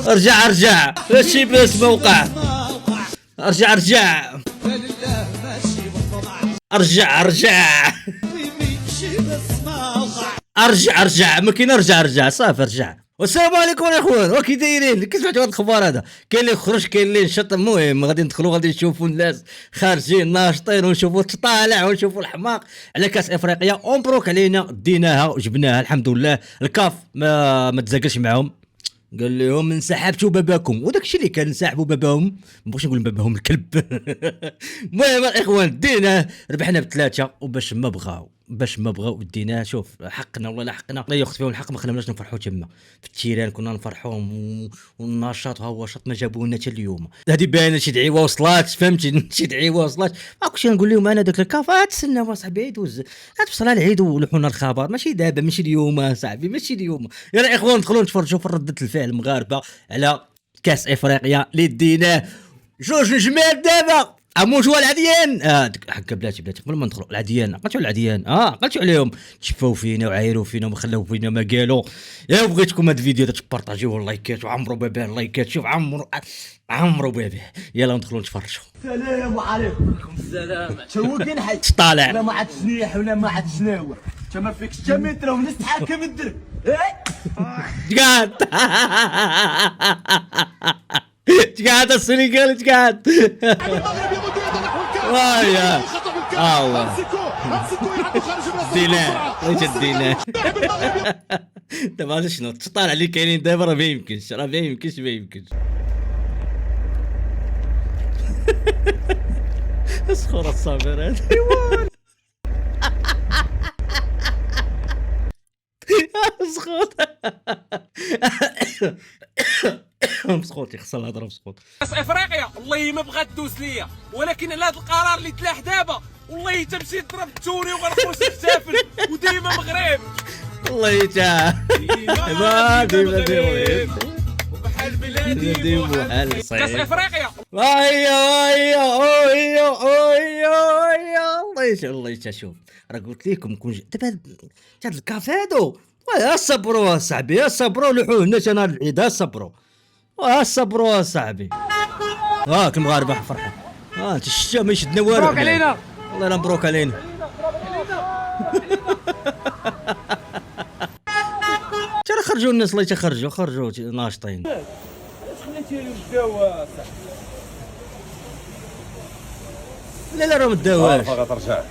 ارجع ارجع ماشي بس موقع. ارجع ارجع ارجع ارجع ارجع ارجع ما كاين ارجع ارجع صافي ارجع. والسلام عليكم يا اخوان، وكي دايرين؟ كي سمعتوا هذا الخبر هذا؟ كاين اللي يخرج كاين اللي ينشط. المهم غادي ندخلوا غادي نشوفوا الناس خارجين ناشطين ونشوفوا التطالع ونشوفوا الحماق على كاس افريقيا. مبروك علينا، ديناها وجبناها الحمد لله. الكاف ما تزاقلش معاهم، قال لهم انسحبتوا باباكم، وداك الشيء اللي كان انسحبوا باباهم، ما بغيتش نقول باباهم الكلب. المهم الاخوان ديناه، ربحنا بثلاثه، وباش ما بغاو ديناه. شوف حقنا والله لا حقنا، لا ياخذ فيهم الحق. ما خليناش نفرحوا تما في التيران، كنا نفرحوا والنشاط ها هو شط ما جابوا لنا حتى اليوم. هذه باينه شي دعيوه وصلات، فهمتي؟ شي دعيوه وصلات. ما كنتش نقول لهم انا داك الكاف تسنى صاحبي يدوز، غتوصل العيد ولحونا الخبر، ماشي دابا ماشي اليوم صاحبي ماشي اليوم. يلا اخوان ندخلوا نتفرجوا في ردة الفعل المغاربه على كاس افريقيا اللي ديناه. جوج نجمات دابا اموجوا العديان. حق بلاتي قبل ما ندخلوا العديان، عقلتوا على العديان، عقلتوا عليهم، تشفاو فينا وعايروا فينا وما خلاو فينا ما قالوا. يا بغيتكم هذا الفيديو تبارطاجيوه اللايكات وعمروا باباه اللايكات. شوف عمروا باباه. يلا ندخلوا نتفرجوا. السلام عليكم. وعليكم السلام. توكين حيت طالع ولا ما عاد شنيح ولا ما عاد شناوه، انت ما فيكش حتى متر ونستحكم الدرب. تقعد تقعد السنغال تقعد. يا الله دينا وش الدينا. دابا شنو تطالع اللي كاينين دابا؟ راه ما يمكنش ما يمكنش. اسخر الصابر هذا. مسخوط مسخوط يخسر الهضره مسخوط. كاس افريقيا والله ما بغات دوز ليا، ولكن على هذا القرار اللي تلاح دابا والله تمشي تضرب التوني وغنخرج نحتفل وديما مغرب. والله تا ديما وبحال بلادي ديما كاس افريقيا. الله شوف راه قلت لكم كون دابا هاد الكافادو يا صبروا صاحبي، يا صبروا لحوه هنا نهار العيد، يا صبروا صاحبي. المغاربه فرحه. انت الشتا ما يشدنا والو. مبروك علينا والله لا مبروك علينا. ترى خرجوا الناس الله خرجوا ناشطين. خليتيهم بداو لا راه ما داواش. فقط رجع.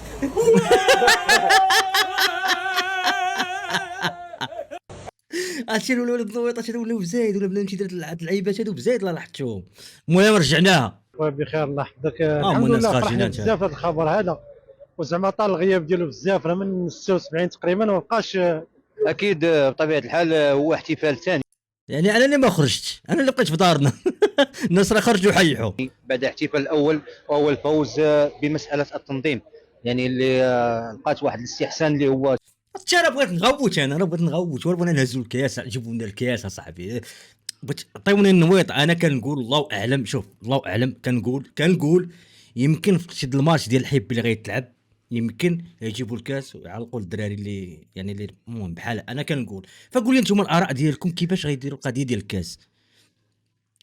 هادشي ولاو الضويطات هادو ولاو بزايد، ولا بلا نمشي درت اللعيبات هادو بزايد لا لاحظتهم. المهم رجعناها بخير الله يحفظك. الحمد لله فرحنا بزاف هذا الخبر هذا، وزعما طال الغياب ديالو بزاف، راه من 76 تقريبا ما بقاش. اكيد بطبيعه الحال هو احتفال ثاني، يعني انا اللي ما خرجتش، انا اللي بقيت في دارنا. الناس راه خرجوا حيحوا بعد الاحتفال الاول وهو الفوز بمساله التنظيم، يعني اللي لقات واحد الاستحسان اللي هو انا بغيت نغوت، انا بغيت نغوت ولا بغينا نهزوا الكاس، جيبوا لنا الكاس اصاحبي، بغيت عطيوني النويط. انا كنقول الله اعلم، شوف الله اعلم، كنقول يمكن في شي الماتش ديال الحب اللي غيتلعب يمكن يجيبوا الكاس ويعلقوا الدراري اللي يعني اللي المهم بحال انا كنقول. فقول لي نتوما الاراء ديالكم كيفاش غيديروا القضيه ديال الكاس.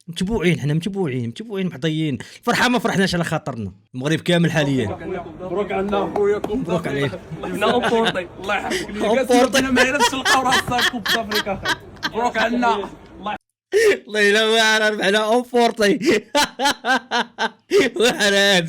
متبوعين حنا متبوعين محظيين. فرحه ما فرحناش على خاطرنا المغرب كامل حاليا. مبروك علينا خويا، مبروك عليك. حنا امبورطي الله يحفظك الكاس، حنا ما عرفتش نلقاو راسنا كوب افريكا. مبروك علينا الله الا واعر ربحنا اونفورتي. وحرام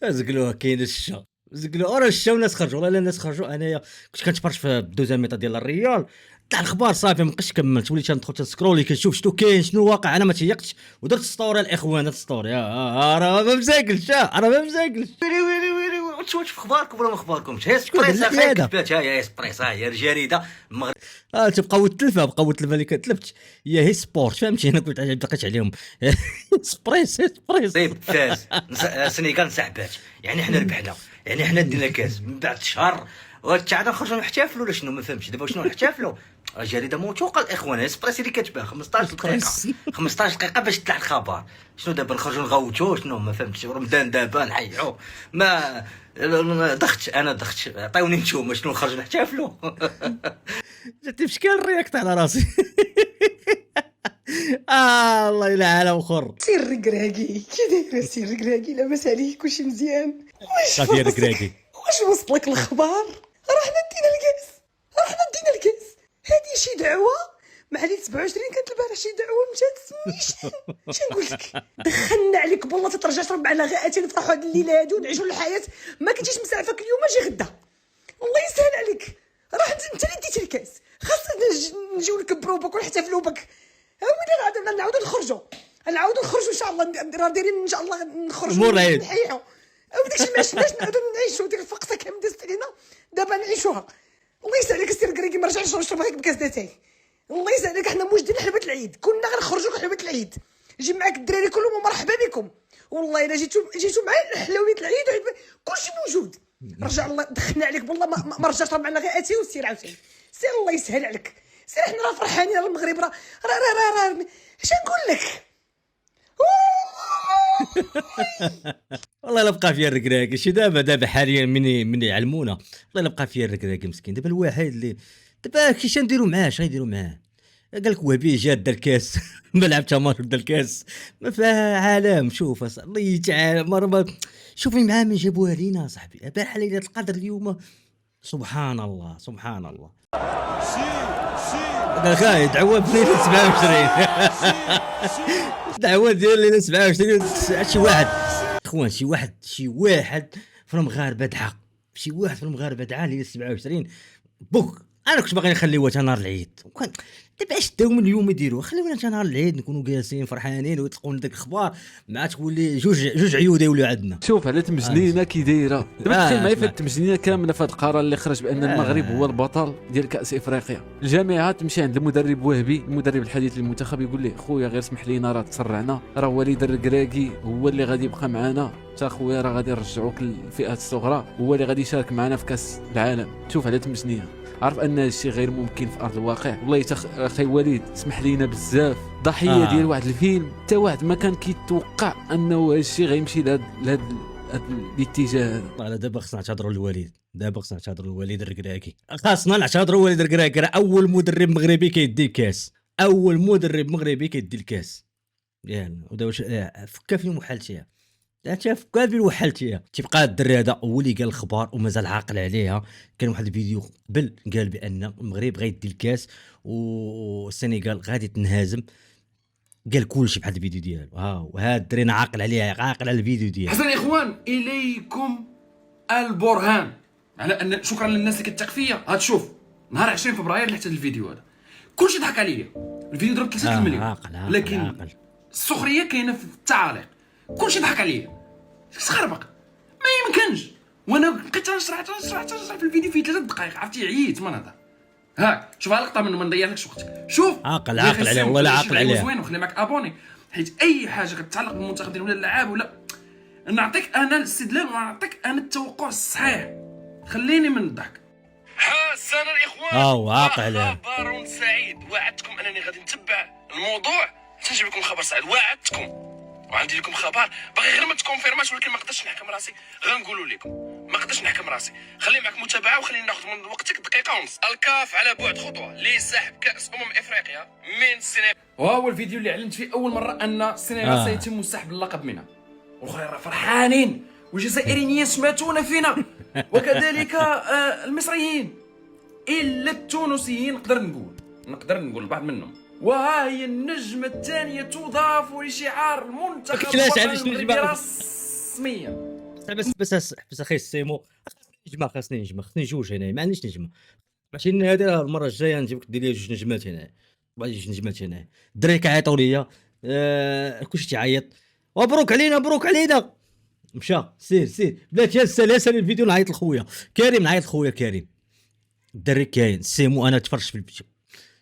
زقلوها كاين الشا زقلوا راه الشا والناس خرجوا. والله الناس خرجوا. انايا كنت كنتفرج في الدوزيام ميطا ديال الريال تاع الاخبار صافي ما بقيتش كملت، وليت ندخل تسكرولي كنشوف شنو كاين شنو واقع. انا ما تيقتش ودرت ستوري الاخوان، درت ستوري راه ما مزاقلش، ويلي تشوف اخباركم ولا ما اخباركمش. هي اسبريسا كتبات، هي اسبريسا هي الجريده المغرب. تبقاو التلفه اللي كتلفت هي سبورت، فهمتي؟ انا كنت بقيت عليهم اسبريس فاز السنغال انسحبات، يعني حنا ربحنا، يعني حنا دينا كاس من بعد شهر وتاعنا نخرجوا نحتفلوا ولا شنو؟ ما فهمتش دابا شنو نحتفلوا. جريده موثوقه الاخوان، اسبريسي اللي كتبان 15 دقيقه 15 دقيقه باش تطلع الخبر. شنو دابا نخرجوا نغوتوا شنو؟ ما فهمتش. رمضان دابا نحيعوا ما ضغط. انا ضغط، عطيوني نتوما شنو نخرجوا نحتفلوا. جاتي في شكل الرياكت على راسي. الله يلعن اخر. سير ركراكي كي داير سير ركراكي؟ لاباس عليك كلشي مزيان؟ صافي ركراكي. واش وصل لك الخبر؟ رحنا دينا الكاس. هذه شي دعوه مع ليله 27 كانت البارح شي دعوه مشات سميش. اش نقول لك؟ دخلنا عليك بالله تترجع تربع على غائتين نفرحوا هاد الليله هادو ونعيشوا الحياه. ما كنتيش مسعفك اليوم اجي غدا. الله يسهل عليك. راه انت اللي ديتي الكاس، خاصنا نجيو نكبروا بك ونحتفلوا بك. وين غادي نعاودوا نخرجوا ان شاء الله. راه دايرين ان شاء الله نخرجوا نحيحوا. وداكشي ما عشناش نعاودوا نعيشوا ديك الفقصه كامل دازت علينا دابا نعيشوها. الله يسهلك السير كريكي، ما رجعش نشرب هيك بكاس داتاي. الله يسهلك، حنا موجدين حلبة العيد، كنا غنخرجوا حلبة العيد. جي معاك الدراري كلهم ومرحبا بكم. والله الا جيتوا معايا حلويات العيد كلشي موجود. رجع الله دخلنا عليك بالله ما رجعت معنا غير اتي وسير عاوتاني. سير الله يسهل عليك. سير حنا راه فرحانين. راه المغرب راه اش نقول لك؟ والله لا بقى فيها الركراكي. شي دابا حاليا من يعلمونا. والله لا بقى فيها الركراكي مسكين. دابا الواحد اللي دابا كيش نديروا معاه؟ شنو نديروا معاه؟ قال لك وهبي جا دا الكاس. ما لعب تمر دا الكاس. ما فيها عالم. شوف الله تعالى مرة شوفي معاه من جابوها لينا صاحبي. البارحه ليله القدر اليوم سبحان الله. قال خاي دعوه بليله 27. دعوه ديال ليله 27. شي واحد اخوان، شي واحد في المغاربه دعا. ليله 27 بوك. انا كنت باغي نخليوها حتى نهار العيد. وكان دابا اش داو من اليوم يديروها؟ خليونا حتى نهار العيد نكونوا جالسين فرحانين ويطلقوا لنا داك الاخبار مع تولي جوج عيود يوليو عندنا. شوف على تمجنينه كي دايره دابا. تخيل معايا في التمجنينه كامله في هذا القرار اللي خرج بان المغرب هو البطل ديال كاس افريقيا. الجامعه تمشي عند المدرب وهبي، المدرب الحديث للمنتخب، يقول ليه خويا غير سمح لينا راه تسرعنا، راه وليد الركراكي هو اللي غادي يبقى معنا، تا خويا راه غادي نرجعوك للفئات الصغرى، هو اللي غادي يشارك معنا في كاس العالم. شوف على تمجنيه، عارف ان هادشي غير ممكن في ارض الواقع. والله اخي وليد اسمح لينا بزاف، ضحيه ديال واحد الفيلم. حتى واحد ما كان كيتوقع انه هادشي غيمشي لهاد الاتجاه هذا. دابا خصنا نعتذروا للوليد. الوليد الركراكي. خاصنا نعتذروا للوليد الركراكي. راه اول مدرب مغربي كيدي الكاس. يعني وداوش فكا فين وحالتيها. انت فكا فين وحالتيها. تيبقى الدري هذا هو اللي قال الخبر ومازال عاقل عليها. كان واحد الفيديو قبل قال بان المغرب غيدي الكاس والسنغال غادي تنهزم. قال كلشي بحال الفيديو ديالو. وهذا الدري عاقل عليها، عاقل على الفيديو ديالو. حسنا يا اخوان، اليكم البرهان على ان شكرا للناس اللي كتثق فيا. هاد شوف نهار 20 فبراير اللي حتى الفيديو هذا كلشي ضحك عليا. الفيديو ضرب 3 مليون. لكن السخريه كاينه في التعاليق. كلشي ضحك عليا تخربق ما يمكنش. وانا بقيت نشرح في الفيديو فيه 3 دقائق. عرفتي عييت ما نهضر. هاك شوف لقطه منه ما نضيعلكش وقتك. شوف عاقل عليه والله لا عاقل عليه. زوين وخلي معك ابوني، حيت اي حاجه كتعلق بالمنتخب ديال ولا اللعاب ولا نعطيك انا الاستدلال ونعطيك انا التوقع الصحيح. خليني من الضحك. حسنا الاخوان، عاقل عليه. خبر سعيد. وعدتكم انني غادي نتبع الموضوع تنجيب لكم خبر سعيد. وعدتكم وعندي لكم خبر باغي غير ما تكونفيرماش، ولكن ما قدرتش نحكم راسي. غنقولوا لكم ما قدرتش نحكم راسي. خلي معك متابعه وخلينا ناخذ من وقتك دقيقه ونص. الكاف على بعد خطوه لسحب كاس افريقيا من السنغال. وهو الفيديو اللي اعلنت فيه اول مره ان السنغال سيتم سحب اللقب منها. والاخرين راه فرحانين والجزائريين يشمتون فينا وكذلك المصريين، الا التونسيين نقدر نقول بعض منهم. وها هي النجمة الثانية تضاف لشعار المنتخب المغربي رسميا. بس اخي السيمو خاصني جوج هنا. ما عنديش نجمة. ماشي هذه المرة الجاية نجيبك دير لي 2 نجمات هنا. بغيت 2 نجمات هنا. الدراري كيعيطوا ليا كلشي تيعيط. مبروك علينا. مشى سير بلاتي السلاسل. الفيديو نعيط لخويا كريم. الدري كاين السيمو. انا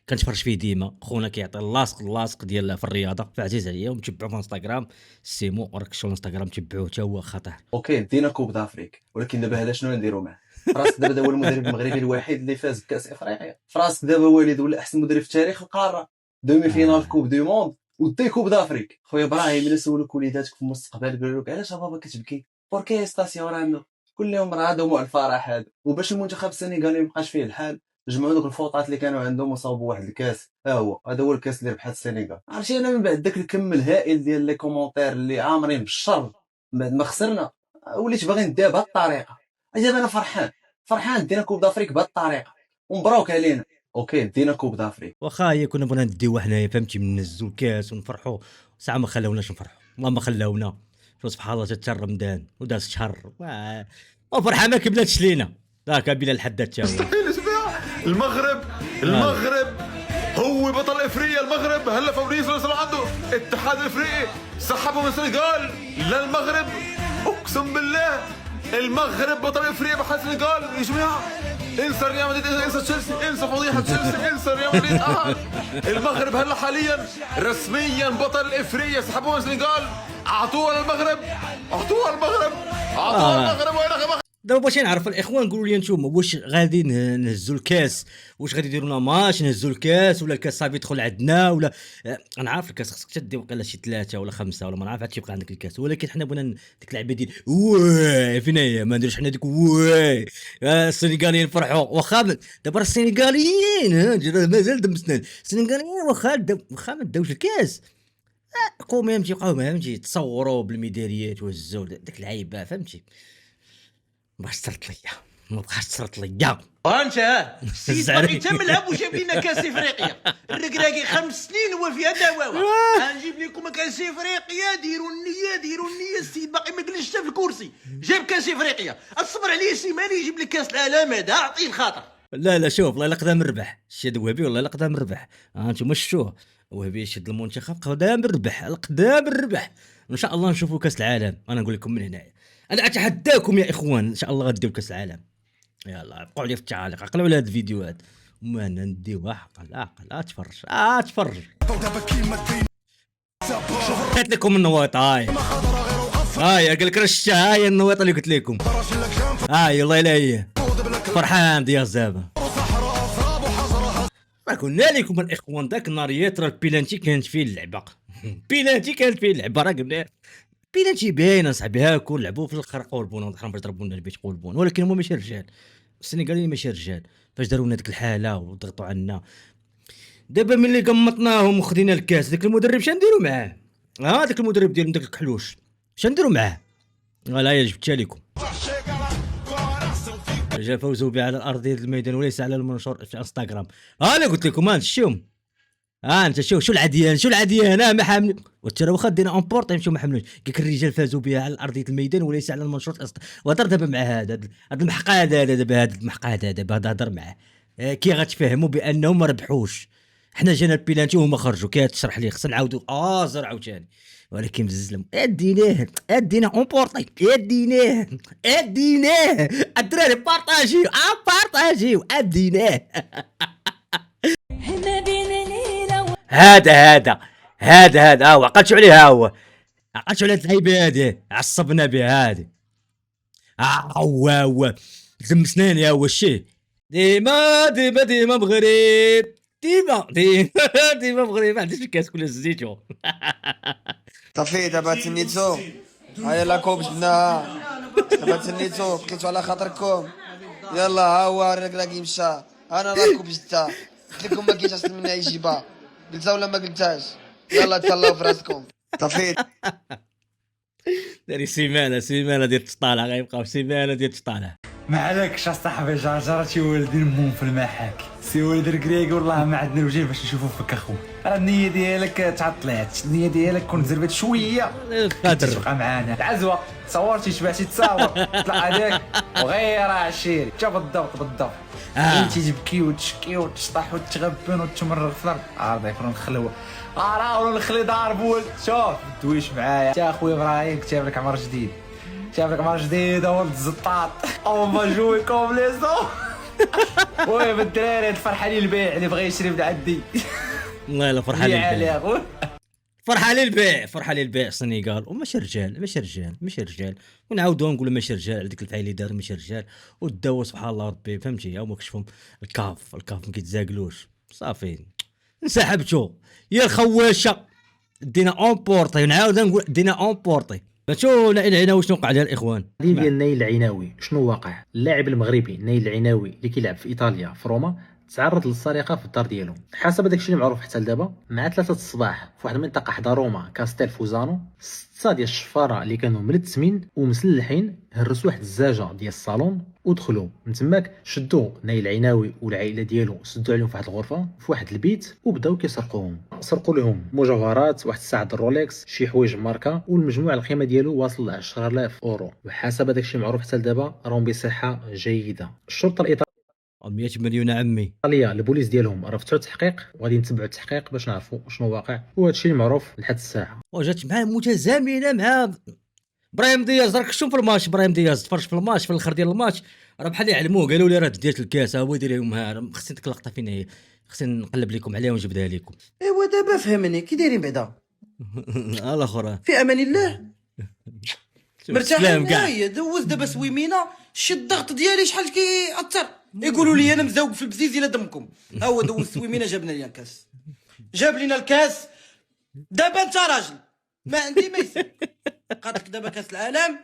كنتفرج فيه ديما. خونا كيعطي اللاصق ديال في الرياضه، فعزيز عليا. ومتبعوا في انستغرام السيمو. راك شو انستغرام تبعوه حتى هو خطير. اوكي دينا كوب دافريك، ولكن دابا هذا شنو نديرو معاه؟ فراسك دابا هو المدرب المغربي الوحيد اللي فاز بكاس افريقيا، فراسك دابا والد ولا احسن مدرب في تاريخ القاره، دومي فينال كوب دو موند ودي كوب دافريك. خويا ابراهيم الا سولوك وليداتك في المستقبل قالوا لك علاش بابا كتبكي بوركي ستاسيون راندو، قول لهم راه دموع الفرح هذا. وباش المنتخب السنغالي ما يبقاش فيه الحال جمعوا دوك الفوطات اللي كانوا عندهم وصاوبوا واحد الكاس، هذا هو الكاس اللي ربحت السنغال. عرفتي انا من بعد داك الكم الهائل ديال لي كومونتير اللي عامرين بالشر بعد ما خسرنا وليت باغي نديها بهذه الطريقه. اجا انا فرحان دينا كوب دافريك بهذه الطريقه ومبروك علينا. اوكي دينا كوب دافريك، واخا هي كنا بغينا نديو حنايا فهمتي من نهزو الكاس ونفرحوا، ساعه ما خلاوناش نفرحوا، والله ما خلاونا. شوف سبحان الله جات رمضان وداز شهر وفرحه ما كملاتش لينا ذاك بلا الحداد تا مستحيل اسمع. المغرب هو بطل افريقيا. المغرب هلا فابريز صار عنده اتحاد افريقي سحبوا من السنغال للمغرب. اقسم بالله المغرب بطل افريقيا بحال السنغال. يا جماعه انسى ريال مدريد، انسى تشيلسي، انسى فضيحه تشيلسي، انسى ريال مدريد. المغرب هلا حاليا رسميا بطل افريقيا. سحبوا من السنغال اعطوها للمغرب، اعطوها المغرب. وين دابا باش نعرف الاخوان قولوا لي نتوما واش غادي نهزوا الكاس، واش غادي يديروا لنا ماتش نهزوا الكاس ولا الكاس صافي يدخل عندنا ولا انا عارف الكاس خصك تدي وقيلا شي 3 ولا 5 ولا ما نعرف عاد يبقى عندك الكاس، ولكن حنا بغينا ديك اللعبه ديال وي فين هي ما نديروش حنا ديك وي السنغاليين فرحوا. واخا دابا السنغاليين مازال دم سنان السنغاليين واخا ما داوش الكاس قوم يمشي بقاو فهمتي يتصوروا بالميداليات وهزوا داك العيبه فهمتي. ما صرت ليا ما بقاش صرت ليا انت السيد باقي تملعب وجاب لنا كاس افريقيا. الركراكي 5 سنين هو فيها دواوه. غنجيب لكم كاس افريقيا. ديروا النيه السيد باقي ما جلسش في الكرسي جاب كاس افريقيا. اصبر عليه سيمانه يجيب لك كاس العالم هذا اعطيه الخاطر. لا شوف والله الا قدام الربح الشاد وهبي والله الا قدام الربح. انتم شفتوه وهبي شد المنتخب قدام الربح ان شاء الله نشوفوا كاس العالم. انا نقول لكم من هنايا انا اتحداكم يا اخوان ان شاء الله غديو كاس العالم. يلا بقعوا لي في التعاليق عقلوا على هاد الفيديوهات وما نديوها عقل اتفرج قلت لكم النواط هاي قال لك رشا هاي النواط اللي قلت لكم هاي الله الا هي فرحان ديال زابا. ما قلنا لكم الاخوان ذاك النهار يترى البيلانتي كانت فيه اللعبه راه قلنا بيلانتي باينه صاحبي هاكو لعبوا في الخرق والبون ونحرم باش ضربونا البيت والبون، ولكن هما ماشي رجال السنغاليين ماشي رجال. فاش داروا لنا ديك الحاله وضغطوا عنا دابا ملي قمطناهم وخدينا الكاس داك المدرب شنديروا معاه؟ داك المدرب ديال داك الكحلوش شنديروا معاه؟ لا يا جبتها لكم جا فوزوا به على الارضيه الميدان وليس على المنشور في انستغرام. انا قلت لكم انت انت شو العديان ما حامل وترى واخا دينا اون بورط يمشيو ما حملوش كيك الرجال فازوا بها على ارضيه الميدان وليس على المنشور وهضر دابا مع هذا المحقاد هذا دابا هضر معاه كي غتفهموا بانهم ما ربحوش. حنا جانا البيلانتي وهما خرجوا كي تشرح لي خصنا نعاودوا زر عاوتاني ولكن مزلم اديناه اون بورطي اديناه الدراري بارطاجيو اديناه. هذا عقلتوا عليه هو عقلتوا على الهيبه هذه عصبنا بها هذه هو دم سناني هو الشيء ديما مغرب ديما مغرب ما عنديش الكاس كل زيتو صافي دابا تنيتو هيا لا كوب جبناها دابا تنيتو بقيتو على خاطركم. يلا ها هو الركراكي مشى انا لا كوب جبتها قلت لكم ما كاينش احسن منها يجيبها قلتها ولا ما قلتهاش؟ يلا تهلاو في راسكم صافي. داري سيمانه ديال التطالع غيبقاو سيمانه ديال التطالع. ما عليكش اصاحبي جرجرتي ولدي نمون في المحاك سي ولد الكريكي والله ما عندنا الوجه باش نشوفوا فيك اخو. راه النيه ديالك تعطلات النيه ديالك كون زربت شويه تبقى معانا العزوه صورتي شبعتي تصاور طلع عليك وغير عشيري تا بالضبط انتي تبكي وتشكي وتشطح وتغبن وتمرغ في الارض عارض يكون الخلوه راه الخلي دار بول. شوف دويش معايا تا اخويا ابراهيم كتب لك عمر جديد ولد الزطاط او ما جوي كومبليسو وي بالدراري الفرحانين البيع اللي بغى يشري من عندي والله الا فرحانين فرحه للبيع، فرحه للبيع السنغال، وماشي رجال ماشي رجال ونعاودوا نقولوا ماشي رجال على ديك الفعل اللي دار ماشي رجال، وداو سبحان الله ربي فهمتي، هما كشفهم الكاف ما كيتزاقلوش صافي انسحبتوا يا الخواشه دينا اون بورتي، نعاود نقول دينا اون بورتي. شو نايل العناوي شنو وقع ديال الاخوان ديال نايل العناوي شنو واقع؟ اللاعب المغربي نايل العناوي اللي كيلعب في ايطاليا في روما تعرض للسرقه في الدار ديالو. حسب داكشي اللي معروف حتى لدابا مع 3 الصباح في واحد المنطقه حدا روما كاستيل فوزانو 6 ديال الشفاره اللي كانوا ملتسمين ومسلحين هرسوا واحد الزاجه ديال الصالون ودخلوا من تماك، شدوا نايل العناوي والعائله ديالو، سدوا عليهم في واحد الغرفه في واحد البيت وبداو كيسرقوهم. سرقوا لهم مجوهرات، واحد الساعه الرولكس، شي حوايج ماركه، والمجموع القيمه ديالو واصل ل 10,000 اورو. وحسب داكشي معروف حتى لدابا راهم بصحه جيده. الشرطه الإيطالية 100 مليون عمي البوليس ديالهم راه فتحوا التحقيق وغادي نتبعوا التحقيق باش نعرفوا شنو واقع، وهذا الشيء المعروف لحد الساعه. وجات مع متزامنه مع ابراهيم دياز. راك شوف في الماتش ابراهيم دياز تفرج في الماتش في الاخر ديال الماتش راه بحال يعلموه، قالوا لي راه ديت الكاس هو يدير لهم ها، خصني ديك اللقطه فين هي، خصني نقلب لكم عليها ونجبدها لكم. ايوا دابا فهمني كي دايرين بعدا الاخر في امان الله مرتاحين كاع هي دوز دابا سويمينه شي الضغط ديالي شحال كيأثر يقولوا لي انا مزوق في البزيز الى دمكم. ها هو دوز سويمينه جاب لنا الكاس، جاب لنا الكاس. دابا انت راجل ما عندي ما يسال، بقات لك دابا كاس العالم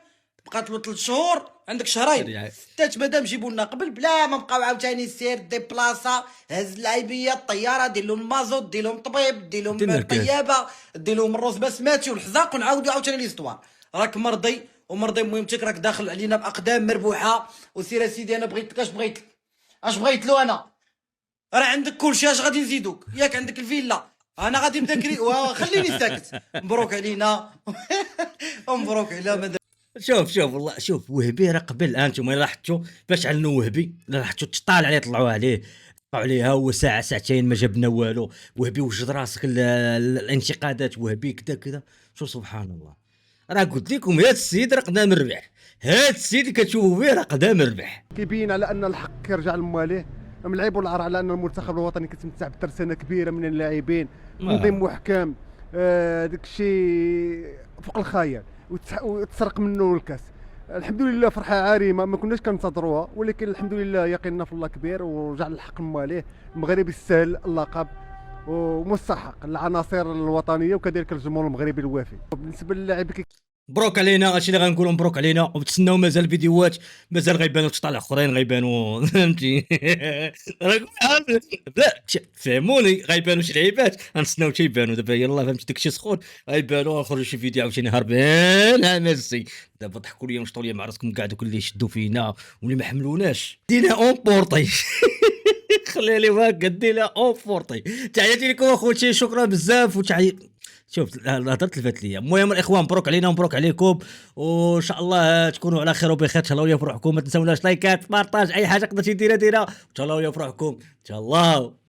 بقات له 3 شهور، عندك شهرين ستات مادام جيبوا لنا قبل بلا ما بقاو عاوتاني سير دي بلاصه هز اللعيبيه الطياره دير لهم مازوت دير لهم طبيب دير لهم طيابه دير لهم الروز بسماتي والحزاق ونعاودوا عاوتاني ليستوار. راك مرضي ومرضي مهمتك، راك داخل علينا باقدام مربوحه. وسير سيدي انا بغيت لك اش بغيت له انا، راه عندك كلشي اش غادي نزيدوك ياك، عندك الفيلا انا غادي نذاكري خليني ساكت. مبروك علينا ومبروك على مدام. شوف والله شوف وهبي راه قبل انتم لاحظتوا باش علنوا وهبي لاحظتوا تطال عليه طلعوا عليها هو ساعه ساعتين ما جبنا والو. وهبي وجد راسك الانتقادات وهبي كذا شو سبحان الله. راه قلت لكم هاد السيد راه قدام الربح، هاد السيد اللي كتشوفوا فيه راه قدام الربح. كيبين على ان الحق كيرجع لمواليه. ملعب العار على ان المنتخب الوطني كيتمتع بترسانه كبيره من اللاعبين، تنظيم محكم، داك الشيء فوق الخيال، وتسرق منه الكاس. الحمد لله فرحه عارمه ما كناش كنتظروها، ولكن الحمد لله يقيننا في الله كبير ورجع الحق لمواليه. المغرب يستاهل اللقب ومستحق العناصر الوطنيه وكذلك الجمهور المغربي الوافي. بالنسبه للاعب مبروك علينا، هادشي اللي غنقولوا مبروك علينا، وتسناو مازال فيديوهات مازال غيبانوا تطلع اخرين غيبانوا فهمتي. لا فهموني غيبانوا شي لعيبات غنتسناو تيبانوا دابا يلاه فهمتي داكشي سخون غيبانوا غنخرجوا شي فيديو عاوتاني هربان. ها ميرسي دابا ضحكوا ليا وشطوا ليا مع راسكم كاع دوك اللي شدوا فينا واللي ما حملوناش دينا اون بورطي. خلي لي هكا دينا اون بورطي. تحياتي لكم اخوتي شكرا بزاف وتحياتي. شوف هضرت لفات ليا. المهم الاخوان مبروك علينا ومبروك عليكم وان شاء الله تكونوا على خير وبخير. تهلاو ليا في روحكم، ما تنساوناش لايكات بارطاج اي حاجه قدرتي ديرها تهلاو ليا في روحكم ان شاء الله.